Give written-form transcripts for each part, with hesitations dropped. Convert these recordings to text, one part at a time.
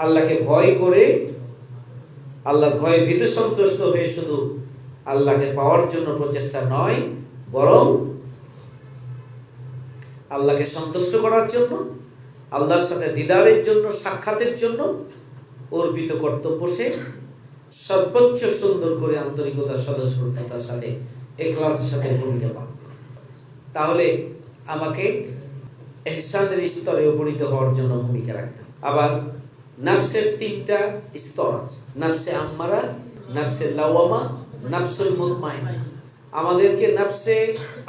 আল্লাহকে ভয় করে, আল্লাহর ভয়ে ভীত সন্ত্রস্ত হয়ে শুধু আল্লাহকে পাওয়ার জন্য প্রচেষ্টা নয়, বরং আল্লাহকে সন্তুষ্ট করার জন্য, আল্লাহর সাথে দিদারের জন্য, সাক্ষাতের জন্য অর্পিত কর্তব্য সে সর্বোচ্চ সুন্দর করে আন্তরিকতার স্বতঃস্ফূর্ততার সাথে, ইখলাসের সাথে ভূমিকা পালন করে। তাহলে আমাকে ইহসানের স্তরে উপনীত হওয়ার জন্য ভূমিকা রাখতে হবে। আবার নাফসের 3টা স্তর আছে, নাফসে আম্মারা, নাফসে লাওয়ামা, নাফসুল মুতমাইন্না। আমাদেরকে নাফসে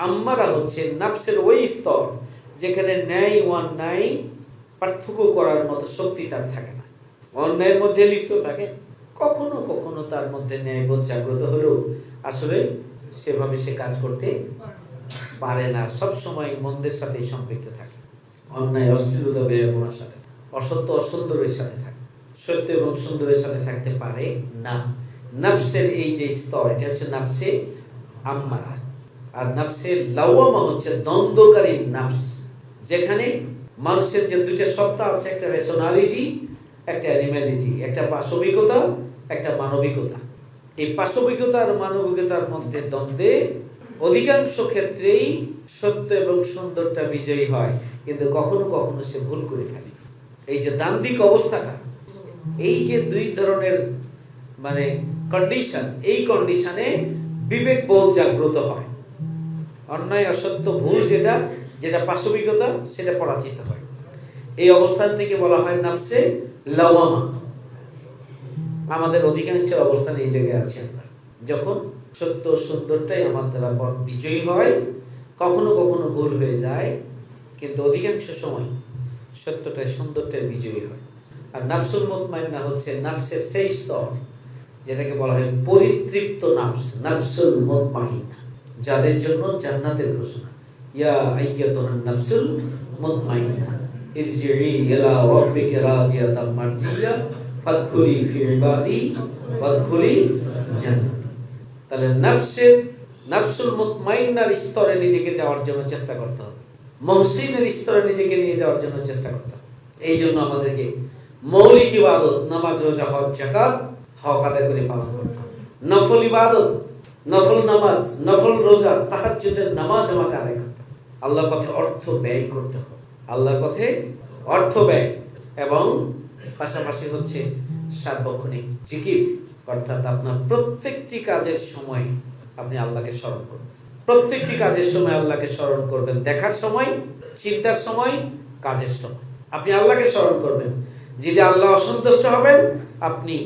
আম্মারা হচ্ছে নাফসের ওই স্তর যেখানে ন্যায় অন্যায় পার্থক্য করার মতো শক্তি তার থাকে না, অন্যায়ের মধ্যে লিপ্ত থাকে। কখনো কখনো তার মধ্যে ন্যায়বোধ জাগ্রত হলেও আসলে সেভাবে সে কাজ করতে পারে না, সব সময় মন্দের সাথেই সম্পৃক্ত থাকে, অন্যায় অশ্লীলতা বেয়াগুনার সাথে, অসত্য অসুন্দরের সাথে থাকে, সত্য এবং সুন্দরের সাথে থাকতে পারে না। নাফসের এই যে স্তর, এটা হচ্ছে নাফসে আম্মারা। আর নাফসে লাওয়ামা হচ্ছে দ্বন্দ্বকারী নাফস, যেখানে মানুষের যে 2টা সত্তা আছে, একটা রেশনালিটি, একটা অ্যানিম্যালিটি, একটা পাশবিকতা, একটা মানবিকতা। এই পাশবিকতা আর মানবিকতার মধ্যে দ্বন্দ্বে অধিকাংশ ক্ষেত্রেই সত্য এবং সুন্দরটা বিজয়ী হয়, কিন্তু কখনো কখনো সে ভুল করে ফেলে। এই যে দ্বান্দ্বিক অবস্থাটা, এই যে 2 ধরনের মানে কন্ডিশন, এই কন্ডিশনে বিবেক বোধ জাগ্রত হয়, অন্যায় অসত্য ভুল যেটা যেটা পাশবিকতা সেটা পরাজিত হয়। এই অবস্থান থেকে বলা হয় নাফসে লাওয়ামা। আমাদের অধিকাংশের অবস্থান এই জায়গায় আছে আমরা, যখন সত্য সুন্দরটাই আমার দ্বারা বিজয়ী হয়, কখনো কখনো ভুল হয়ে যায়, কিন্তু অধিকাংশ সময় সত্যটাই সুন্দরটাই বিজয়ী হয়। আর নাফসুল মুতমাইন্না হচ্ছে নাফসের সেই স্তর যেটাকে বলা হয় পরিতৃপ্ত নাফস, নাফসুল মুতমাইন্না, যাদের জন্য জান্নাতের ঘোষণা। ইয়া আইয়াতুহান নাফসুল মুতমাইন্না ইরজিই ইলা রাব্বিকা রাদিয়াতাম মারজিয়া ফাদখুলি ফি ইবাদি ওয়াদখুলি জান্নাতি। তাহলে নাফসুল মুতমাইন্নার স্তরে নিজেকে যাওয়ার জন্য চেষ্টা করতে হবে, মুহসিনের স্তরে নিজেকে নিয়ে যাওয়ার জন্য চেষ্টা করতে হবে। এই জন্য আমাদেরকে মৌলিক ইবাদত, নামাজ, রোজা, হজ, যাকাত হক আদায় করে পালন করতে হবে। নফল ইবাদত, নফল নামাজ, নফল রোজা, তাহাজ্জুদের নামাজ আমাকে আদায় করতে হবে। আল্লাহর পথে অর্থ ব্যয় করতে হবে, আল্লাহর পথে অর্থ ব্যয়, এবং পাশাপাশি হচ্ছে সার্বক্ষণিক জিকির, অর্থাৎ আপনার প্রত্যেকটি কাজের সময় আপনি আল্লাহকে স্মরণ করবেন, প্রত্যেকটি কাজের সময় আল্লাহকে স্মরণ করবেন, দেখার সময়, চিন্তার সময়, কাজের সময় আপনি আল্লাহকে স্মরণ করবেন। যে আল্লাহ অসন্তুষ্ট হবেন, আপনি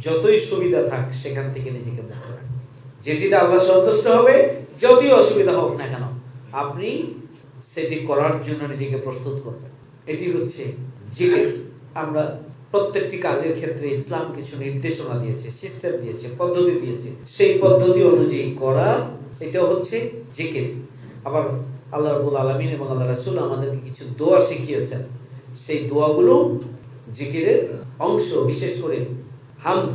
যতই সুবিধা থাক সেখান থেকে নিজেকে মুক্ত রাখবেন। যেটিতে আল্লাহ সন্তুষ্ট হবে, যতই অসুবিধা হোক না কেন, আপনি সেটি করার জন্য নিজেকে প্রস্তুত করবেন। এটি হচ্ছে জিকির। আমরা প্রত্যেকটি কাজের ক্ষেত্রে ইসলাম কিছু নির্দেশনা দিয়েছে, সিস্টেম দিয়েছে, পদ্ধতি দিয়েছে, সেই পদ্ধতি অনুযায়ী করা, এটা হচ্ছে জিকির। আবার আল্লাহ রাব্বুল আলামিন এবং আল্লাহ রাসূল আমাদেরকে কিছু দোয়া শিখিয়েছেন, সেই দোয়াগুলো জিকিরের অংশ। বিশেষ করে হামদ,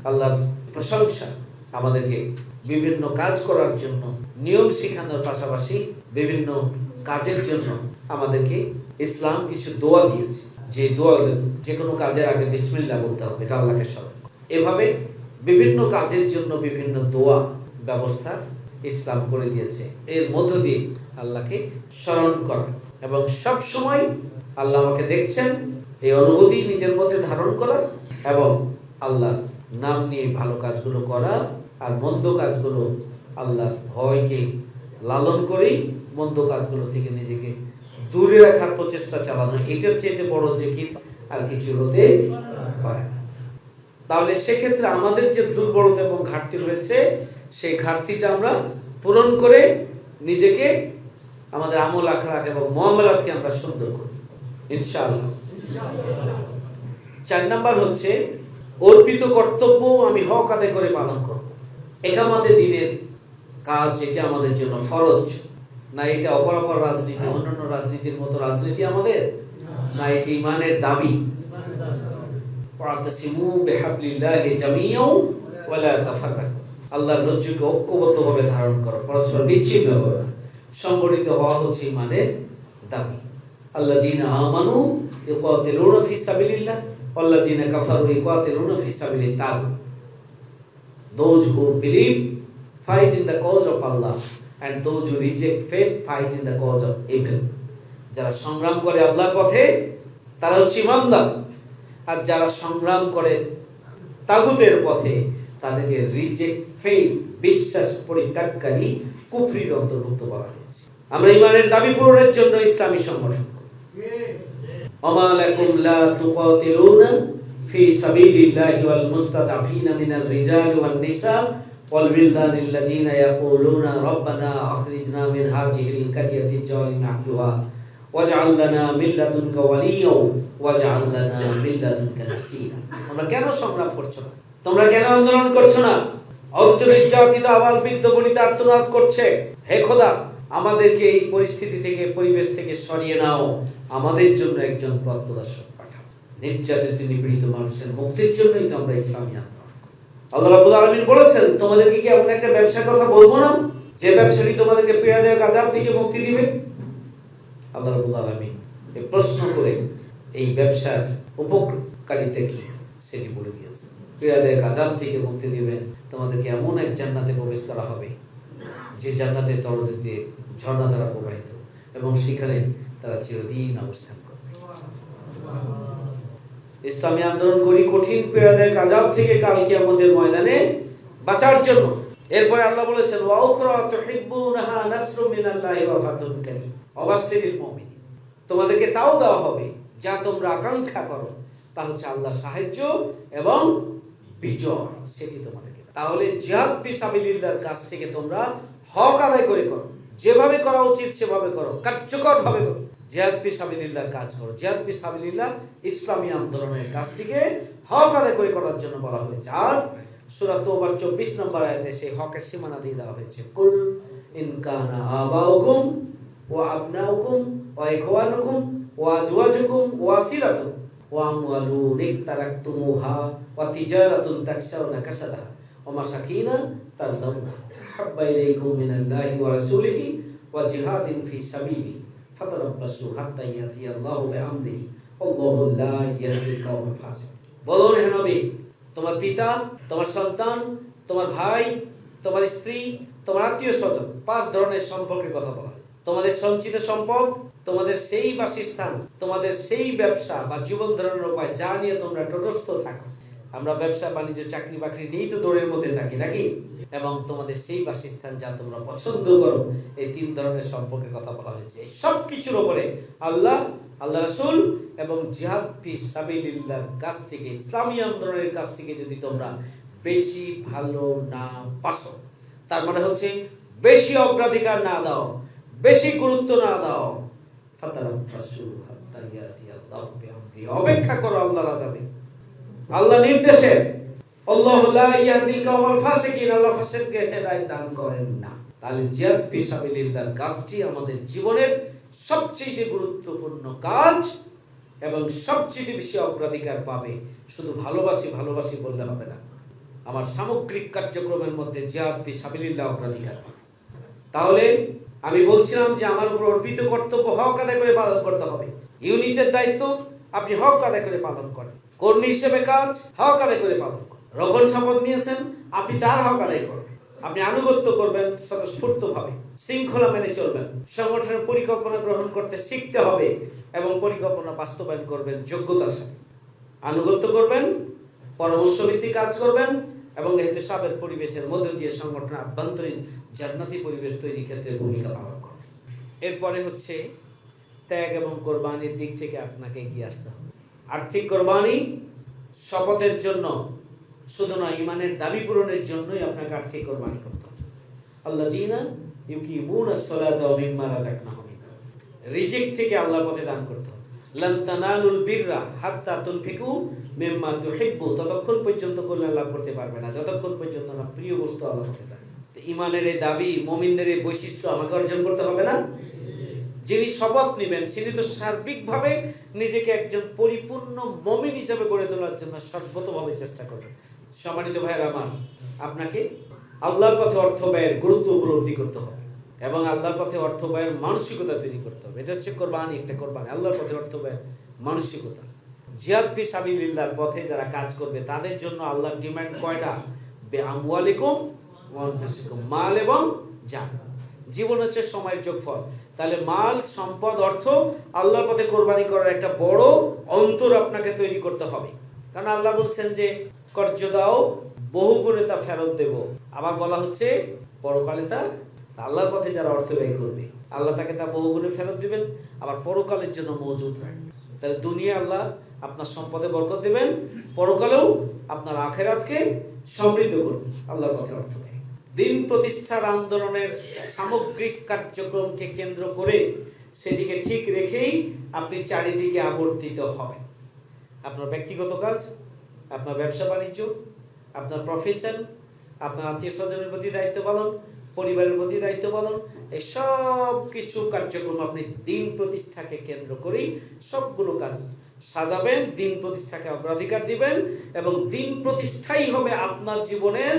আল্লাহর প্রশংসা, আমাদেরকে বিভিন্ন কাজ করার জন্য নিয়ম শেখানোর পাশাপাশি বিভিন্ন কাজের জন্য আমাদেরকে ইসলাম কিছু দোয়া দিয়েছে, যে দোয়া যে কোনো কাজের আগে বিসমিল্লাহ বলতে হবে, এটা আল্লাহকে স্মরণ। এভাবে বিভিন্ন কাজের জন্য বিভিন্ন দোয়া ব্যবস্থা ইসলাম করে দিয়েছে। এর মধ্য দিয়ে আল্লাহকে স্মরণ করা এবং সব সময় আল্লাহ আমাকে দেখছেন, এই অনুভূতি নিজের মধ্যে ধারণ করা, এবং আল্লাহর নাম নিয়ে ভালো কাজগুলো করা, আর মন্দ কাজগুলো আল্লাহর ভয়কে লালন করেই মন্দ কাজগুলো থেকে নিজেকে দূরে রাখার প্রচেষ্টা চালানো। এটার চেয়ে বড় জিকির আর কিছু হতে পারে না। তাহলে সেক্ষেত্রে আমাদের যে দুর্বলতা এবং ঘাটতি রয়েছে, সেই ঘাটতিটা আমরা পূরণ করে নিজেকে, আমাদের আমল আখলাক এবং মুআমালাতকে আমরা সুন্দর করব ইনশাআল্লাহ। 4 নাম্বার হচ্ছে অর্পিত কর্তব্য আমি হক আদায় করে পালন করব। একামতে দ্বীনের কাজ, এটা আমাদের জন্য ফরজ না, এটা অপরাপর রাজনীতি, অন্যান্য রাজনীতির মতো রাজনীতি আমাদের না, এটি ইমানের দাবি। ওয়াতাসিমু বিহাবলিল্লাহি জামিআন ওয়া লা তাফাররাকু, আল্লাহর রজ্জুকে ঐক্যবদ্ধভাবে ধারণ করো, পরস্পর বিচ্ছিন্ন হবে না। সংগঠিত হওয়া হচ্ছে ইমানের দাবি। আল্লাযীনা আমানু ইউকাতিলুনা ফি সাবিলিল্লাহ ওয়াল্লাযিনা কাফারু ইউকাতিলুনা ফি সাবিলিত তাগুত। Those who believe fight in the cause of Allah, and those who reject faith fight in the cause of evil. যারা সংগ্রাম করে আল্লাহর পথে তারা হচ্ছে ঈমানদার, আর যারা সংগ্রাম করে তাগুতের পথে তাদেরকে রিজেক্ট ফেথ, বিশ্বাস পরিত্যাগকারী, কুফরির অন্তর্ভুক্ত বলা হয়েছে। আমরা ঈমানের দাবি পূরণের জন্য ইসলামী সংগঠন করি। ওমা লাকুম লা তুকাতিলুনা ফি সাবিলিল্লাহি ওয়াল মুস্তাদআফিনা মিনার রিজালি ওয়ান নিসা ওয়াল বিলদানিল্লাযিনা ইয়াকুলুনা রাব্বানা আখরিজনা মিন হাযিহিল কারিয়াতি যালিমি আহলুহা ওয়াজআল লানা মিন লাদুনকা ওয়ালিয়্যা ওয়াজআল লানা মিন লাদুনকা নাসীরা। তোমরা কেন সংগ্রাম করছো না? তোমরা কেন আন্দোলন করছো না? অথচ নির্যাতিত আওয়াজ বিদ্ধ গণিত আর্তনাদ করছে, হে খোদা, আমাদেরকে এই পরিস্থিতি থেকে, পরিবেশ থেকে সরিয়ে নাও, আমাদের জন্য একজন পথ প্রদর্শক পাঠাও। নির্যাতিত নিপীড়িত মানুষের মুক্তির জন্যই তো আমরা ইসলামী আন্দোলন করি। আল্লাহ রাব্বুল আলামিন বলেছেন, তোমাদেরকে কি এমন একটা ব্যবসার কথা বলবো না যে ব্যবসাটি তোমাদেরকে পীড়াদায়ক আযাব থেকে মুক্তি দিবে? আল্লাহ রাব্বুল আলামিন এই প্রশ্ন করে এই ব্যবসার উপকারিতা কি সেটি বলে দিয়েছেন। পীড়াদায়ক আযাব থেকে মুক্তি দিবেন, তোমাদেরকে এমন এক জান্নাতে প্রবেশ করা হবে যে জান্নাতের তলদেশ দিয়ে ঝর্ণা দ্বারা প্রবাহিত, এবং সেখানে তারা চিরদিন অবস্থান করবে। ইসলামী আন্দোলন করি কঠিন পীড়াদায়ক আযাব থেকে কাল কিয়ামতের ময়দানে বাঁচার জন্য। এরপরে আল্লাহ বলেছেন, ওয়া উখরা তুহিব্বুনাহা নাসরুম মিনাল্লাহি ওয়া ফাতুন কারীম ওয়াবাশশিরিল মুমিনিন। তোমাদেরকে তাও দেওয়া হবে যা তোমরা আকাঙ্ক্ষা করো, তা হচ্ছে আল্লাহর সাহায্য এবং বিজয়, সেটি তোমাদেরকে। তাহলে জিহাদ ফি সাবিলিল্লাহর কাজ থেকে তোমরা হক আদায় করে করো, যেভাবে করা উচিত সেভাবে করো, কার্যকর ভাবে করো। জিহাদ ফি সাবিলিল্লাহর কাজ করো। জিহাদ ফি সাবিলিল্লাহ ইসলামী আন্দোলনের কাজ থেকে হক আদায় করে করার জন্য বলা হয়েছে। আর সূরা তাওবার 24 নম্বর আয়াতে সেই হকের সীমানা দিয়ে দেওয়া হয়েছে, কুল ইন কানা আবাউকুম ওয়া আবনাউকুম ওয়া ইখওয়ানুকুম ওয়া আজওয়াজুকুম ওয়া আসিরাতুকুম ওয়া আমওয়ালুন ইকতারাকতুমুহা ওয়া তিজারাতুন তাকশাউনা কাসাদাহা ওয়া মাসাকিনা তারদাউনা হাব্বা ইলাইকুম মিনাল্লাহি ওয়া রাসূলিহি ওয়া জিহাদিন ফি সাবিলিহি ফাতারাব্বাসু হাত্তা ইয়াতিয়াল্লাহু বিআমরিহি আল্লাহু লা ইয়াহদিল কওমাল ফাসিকিন। বলুন হে নবী, তোমার পিতা, তোমার সন্তান, তোমার ভাই, তোমার স্ত্রী, তোমার আত্মীয়-স্বজন, 5 ধরনের সম্পর্কের কথা বলা হয়। তোমাদের সঞ্চিত সম্পদ, তোমাদের সেই বাসস্থান, তোমাদের সেই ব্যবসা বা জীবন ধারণের উপায় যা নিয়ে তোমরা তটস্থ থাকো। আমরা ব্যবসা বাণিজ্য চাকরি বাকরি নিয়েই তো দৌড়ের মধ্যে থাকি নাকি? এবং তোমাদের সেই বাসস্থান যা তোমরা পছন্দ করো, এই 3 ধরনের সম্পর্কের কথা বলা হয়েছে। এই সব কিছুর উপরে আল্লাহ, আল্লাহ রাসূল এবং জিহাদ ফি সাবিলিল্লাহর কাছ থেকে, ইসলামী আন্দোলনের কাছ থেকে যদি তোমরা বেশি ভালো না বাসো, তার মানে হচ্ছে বেশি অগ্রাধিকার না দাও, বেশি গুরুত্ব না দাও, ফাতারাব্বাসু হাত্তা ইয়াতিয়াল্লাহু বিআমরিহি, অপেক্ষা করো আল্লাহর আযাবে, আল্লাহ নির্দেশের। আল্লাহু লা ইয়াহদিল কওমাল ফাসিকিন, আল্লাহ ফাসিককে হেদায়েত দান করেন না। তাহলে জিহাদ ফি সাবিলিল্লাহর কাজটি আমাদের জীবনের সবচেয়ে গুরুত্বপূর্ণ কাজ এবং সবচেয়ে বেশি অগ্রাধিকার পাবে। শুধু ভালোবাসি ভালোবাসি বললে হবে না, আমার সামগ্রিক কার্যক্রমের মধ্যে জিহাদ ফি সাবিলিল্লাহ অগ্রাধিকার পাবে। তাহলে আমি বলছিলাম যে আমার উপর অর্পিত কর্তব্য হক আদায় করে পালন করতে হবে। ইউনিটের দায়িত্ব আপনি হক আদায় করে পালন করেন। কর্মী হিসেবে কাজ হক আদায় করে পালন করেন। রক্ষণ শপথ নিয়েছেন, আপনি তার হক আদায় করবেন। আপনি আনুগত্য করবেন স্বতঃস্ফূর্তভাবে, শৃঙ্খলা মেনে চলবেন। সংগঠনের পরিকল্পনা গ্রহণ করতে শিখতে হবে এবং পরিকল্পনা বাস্তবায়ন করবেন যোগ্যতার সাথে। আনুগত্য করবেন, পরামর্শ ভিত্তিক কাজ করবেন এবং ইহতিসাবের পরিবেশের মধ্য দিয়ে সংগঠনের আভ্যন্তরীণ জান্নাতি পরিবেশ তৈরির ক্ষেত্রে ভূমিকা পালন করবেন। এরপরে হচ্ছে ত্যাগ এবং কোরবানির দিক থেকে আপনাকে এগিয়ে আসতে হবে। আর্থিক কোরবানি শপথের জন্য শুধু না, ঈমানের দাবি পূরণের জন্যই আপনাকে আর্থিক কোরবানি করতে হবে। আল্লাযীনা ইউকিমুনাস সালাতা ওয়া মিম্মা রাযাকনাহুম, রিজিক থেকে আল্লাহর পথে দান করতে হবে। লান তানালুল বিররা হাত্তা তুনফিকু মিম্মা তুহিব্বু, ততক্ষণ পর্যন্ত কল্যাণ লাভ করতে পারবে না যতক্ষণ পর্যন্ত না প্রিয় বস্তু আল্লাহর পথে দান। ঈমানের এই দাবি, মুমিনদের এই বৈশিষ্ট্য আমাকে অর্জন করতে হবে না? যিনি শপথ নেবেন তিনি তো সার্বিকভাবে নিজেকে একজন পরিপূর্ণ মুমিন হিসেবে গড়ে তোলার জন্য সর্বতভাবে চেষ্টা করবেন। সম্মানিত ভাইয়েরা আমার, আপনাকে আল্লাহর পথে অর্থ ব্যয়ের গুরুত্ব উপলব্ধি করতে হবে এবং আল্লাহর পথে অর্থ ব্যয়ের মানসিকতা তৈরি করতে হবে। এটা হচ্ছে কোরবানি, একটা কোরবানি, আল্লাহর পথে অর্থ ব্যয়ের মানসিকতা। জিহাদ ফি সাবিলিল্লাহর পথে যারা কাজ করবে তাদের জন্য আল্লাহর ডিমান্ড কয়টা? বিআমওয়ালিকুম ওয়া আনফুসিকুম, মাল এবং জান। জীবন হচ্ছে সময়ের যোগফল। তাহলে মাল, সম্পদ, অর্থ আল্লাহর পথে কোরবানি করার একটা বড় অন্তর আপনাকে তৈরি করতে হবে। কারণ আল্লাহ বলছেন যে কর্জ দাও, বহুগুণে তা ফেরত দেব। আবার বলা হচ্ছে পরকালে তা আল্লাহর পথে যারা অর্থ ব্যয় করবে আল্লাহ তাকে তা বহুগুণে ফেরত দিবেন, আবার পরকালের জন্য মজুদ রাখবেন। তাহলে দুনিয়া আল্লাহ আপনার সম্পদে বরকত দেবেন, পরকালেও আপনার আখিরাতকে সমৃদ্ধ করবেন আল্লাহর পথে অর্থ ব্যয়। দিন প্রতিষ্ঠার আন্দোলনের সামগ্রিক কার্যক্রমকে কেন্দ্র করে সেটিকে ঠিক রেখেই আপনি চারিদিকে আবর্তিত হবেন। আপনার ব্যক্তিগত কাজ, আপনার ব্যবসা বাণিজ্য, আপনার প্রফেশন, আপনার আত্মীয় স্বজনের প্রতি দায়িত্ব পালন, পরিবারের প্রতি দায়িত্ব পালন, এই সব কিছু কার্যক্রম আপনি দিন প্রতিষ্ঠাকে কেন্দ্র করেই সবগুলো কাজ সাজাবেন, দিন প্রতিষ্ঠাকে অগ্রাধিকার দিবেন, এবং দিন প্রতিষ্ঠাই হবে আপনার জীবনের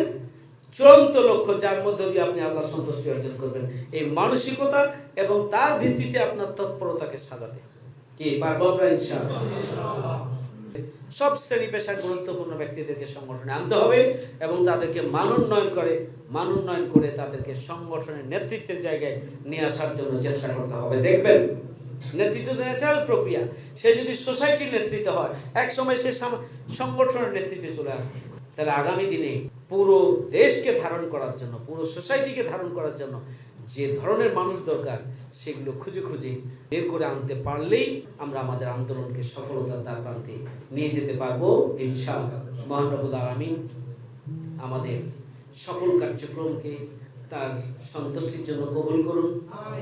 চূড়ান্ত লক্ষ্য, যার মধ্য দিয়ে আপনি আল্লাহর সন্তুষ্টি অর্জন করবেন। এই মানসিকতা এবং তার ভিত্তিতে আপনার তৎপরতাকে সাজাতে কি পারবো আমরা ইনশাআল্লাহ। সব শ্রেণী পেশার গুরুত্বপূর্ণ ব্যক্তিদেরকে সংগঠনে আনতে হবে এবং তাদেরকে মানোন্নয়ন করে তাদেরকে সংগঠনের নেতৃত্বের জায়গায় নিয়ে আসার জন্য চেষ্টা করতে হবে। দেখবেন নেতৃত্ব ন্যাচারাল প্রক্রিয়া। সে যদি সোসাইটির নেতৃত্ব হয়, এক সময় সে সংগঠনের নেতৃত্বে চলে আসবে। তাহলে আগামী দিনে পুরো দেশকে ধারণ করার জন্য, পুরো সোসাইটিকে ধারণ করার জন্য যে ধরনের মানুষ দরকার সেগুলো খুঁজে খুঁজে বের করে আনতে পারলেই আমরা আমাদের আন্দোলনকে সফলতার দ্বার প্রান্তে নিয়ে যেতে পারবো ইনশাআল্লাহ। মহান রব্বুল আলামিন আমাদের সকল কার্যক্রমকে তার সন্তুষ্টির জন্য কবুল করুন।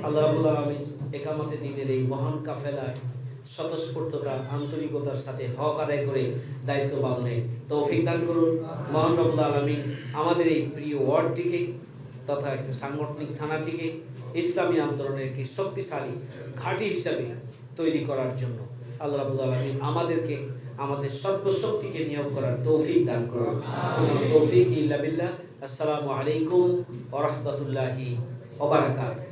আল্লাহ রাব্বুল আলামিন একামতে দ্বীনের এই মহান কাফেলায় স্বতঃস্ফূর্ততা, আন্তরিকতার সাথে হক আদায় করে দায়িত্ব পালনে তৌফিক দান করুন। মহান রব্বুল আলামিন আমাদের এই প্রিয় ওয়ার্ডটিকে তথা একটি সাংগঠনিক থানাটিকে ইসলামী আন্দোলনের একটি শক্তিশালী ঘাঁটি হিসাবে তৈরি করার জন্য আল্লাহ রাব্বুল আলামিন আমাদেরকে আমাদের সর্বশক্তিকে নিয়োগ করার তৌফিক দান করুন। তৌফিক ইল্লা বিল্লাহ। আসসালামু আলাইকুম ওয়া রাহমাতুল্লাহি ওয়া বারাকাতুহু।